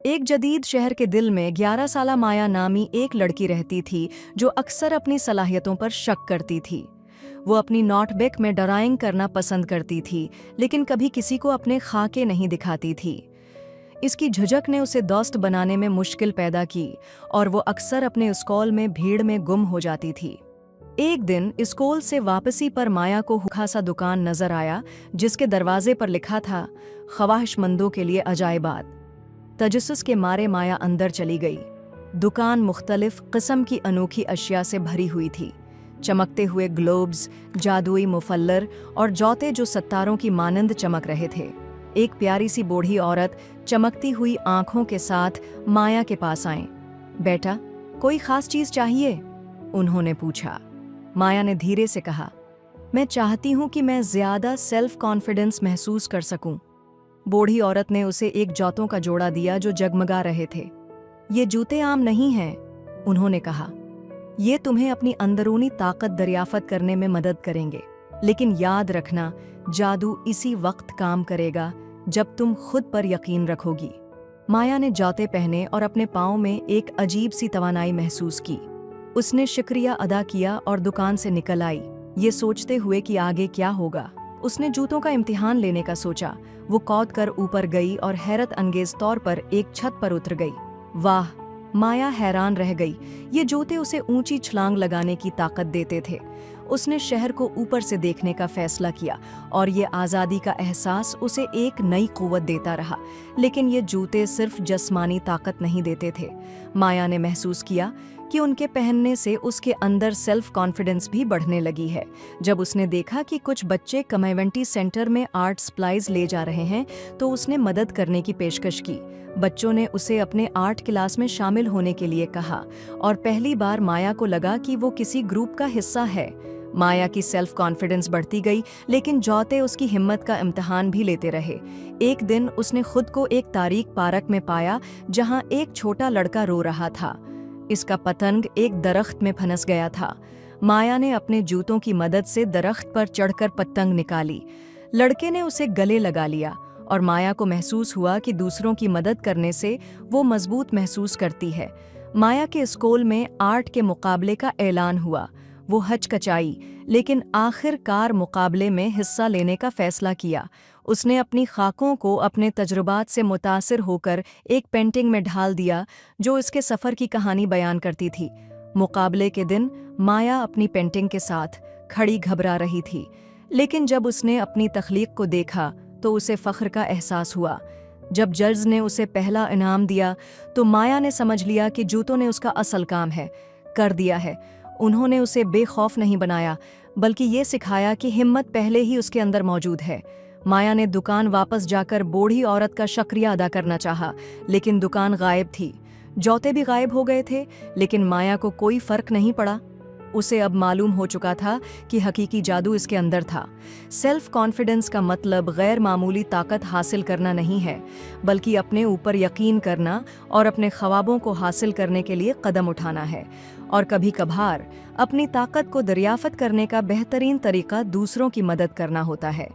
एक जदीद शहर के दिल में 11 साला माया नामी एक लड़की रहती थी जो अक्सर अपनी सलाहियतों पर शक करती थी। वो अपनी नोटबुक में ड्राइंग करना पसंद करती थी, लेकिन कभी किसी को अपने खाके नहीं दिखाती थी। इसकी झुझक ने उसे दोस्त बनाने में मुश्किल पैदा की और वो अक्सर अपने स्कूल में भीड़ में गुम हो जाती थी। एक दिन स्कूल से वापसी पर माया को खासा दुकान नजर आया जिसके दरवाजे पर लिखा था, ख्वाहिशमंदों के लिए अजायबात। तजस्सुस के मारे माया अंदर चली गई। दुकान मुख्तलिफ किस्म की अनोखी अशिया से भरी हुई थी। चमकते हुए ग्लोब्स, जादुई मुफल्लर और जौते जो सितारों की मानंद चमक रहे थे। एक प्यारी सी बूढ़ी औरत चमकती हुई आंखों के साथ माया के पास आए। बेटा, कोई खास चीज चाहिए? उन्होंने पूछा। माया ने धीरे से कहा, मैं चाहती हूं कि मैं ज्यादा सेल्फ कॉन्फिडेंस महसूस कर सकूं। बूढ़ी औरत ने उसे एक जूतों का जोड़ा दिया जो जगमगा रहे थे। ये जूते आम नहीं हैं, उन्होंने कहा। ये तुम्हें अपनी अंदरूनी ताकत दरियाफ्त करने में मदद करेंगे, लेकिन याद रखना, जादू इसी वक्त काम करेगा जब तुम खुद पर यकीन रखोगी। माया ने जूते पहने और अपने पाँव में एक अजीब सी तवानाई महसूस की। उसने शुक्रिया अदा किया और दुकान से निकल आई, ये सोचते हुए कि आगे क्या होगा। उसने जूतों का इम्तिहान लेने का सोचा। वो कूद कर ऊपर गई और हैरत अंगेज तौर पर एक छत पर उतर गई। वाह! माया हैरान रह गई। ये जूते उसे ऊंची छलांग लगाने की ताकत देते थे। उसने शहर को ऊपर से देखने का फैसला किया और ये आज़ादी का एहसास उसे एक नई कुव्वत देता रहा। लेकिन ये जूते सिर्फ जिस्मानी ताकत नहीं देते थे। माया ने महसूस किया कि उनके पहनने से उसके अंदर सेल्फ कॉन्फिडेंस भी बढ़ने लगी है। जब उसने देखा कि कुछ बच्चे कम्युनिटी सेंटर में आर्ट सप्लाईज ले जा रहे हैं, तो उसने मदद करने की पेशकश की। बच्चों ने उसे अपने आर्ट क्लास में शामिल होने के लिए कहा और पहली बार माया को लगा कि वो किसी ग्रुप का हिस्सा है। माया की सेल्फ कॉन्फिडेंस बढ़ती गई, लेकिन जौते उसकी हिम्मत का इम्तिहान भी लेते रहे। एक दिन उसने खुद को एक तारीक पार्क में पाया जहां एक छोटा लड़का रो रहा था। इसका पतंग एक दरख्त में फंस गया था। माया ने अपने जूतों की मदद से दरख्त पर चढ़कर पतंग निकाली। लड़के ने उसे गले लगा लिया और माया को महसूस हुआ कि दूसरों की मदद करने से वो मजबूत महसूस करती है। माया के स्कूल में आर्ट के मुकाबले का ऐलान हुआ। वो हचकचाई, लेकिन आखिरकार मुकाबले में हिस्सा लेने का फैसला किया। उसने अपनी खाकों को अपने तजुर्बात से मुतासिर होकर एक पेंटिंग में ढाल दिया जो इसके सफ़र की कहानी बयान करती थी। मुकाबले के दिन माया अपनी पेंटिंग के साथ खड़ी घबरा रही थी, लेकिन जब उसने अपनी तख्लीक को देखा तो उसे फ़ख्र का एहसास हुआ। जब जज ने उसे पहला इनाम दिया तो माया ने समझ लिया कि जूतों ने उसका असल काम कर दिया है। उन्होंने उसे बेखौफ नहीं बनाया, बल्कि ये सिखाया कि हिम्मत पहले ही उसके अंदर मौजूद है। माया ने दुकान वापस जाकर बूढ़ी औरत का शुक्रिया अदा करना चाहा, लेकिन दुकान गायब थी। जौते भी गायब हो गए थे, लेकिन माया को कोई फर्क नहीं पड़ा। उसे अब मालूम हो चुका था कि हकीकी जादू इसके अंदर था। सेल्फ कॉन्फिडेंस का मतलब गैर मामूली ताकत हासिल करना नहीं है, बल्कि अपने ऊपर यकीन करना और अपने ख्वाबों को हासिल करने के लिए कदम उठाना है। और कभी कभार अपनी ताकत को दरियाफ्त करने का बेहतरीन तरीका दूसरों की मदद करना होता है।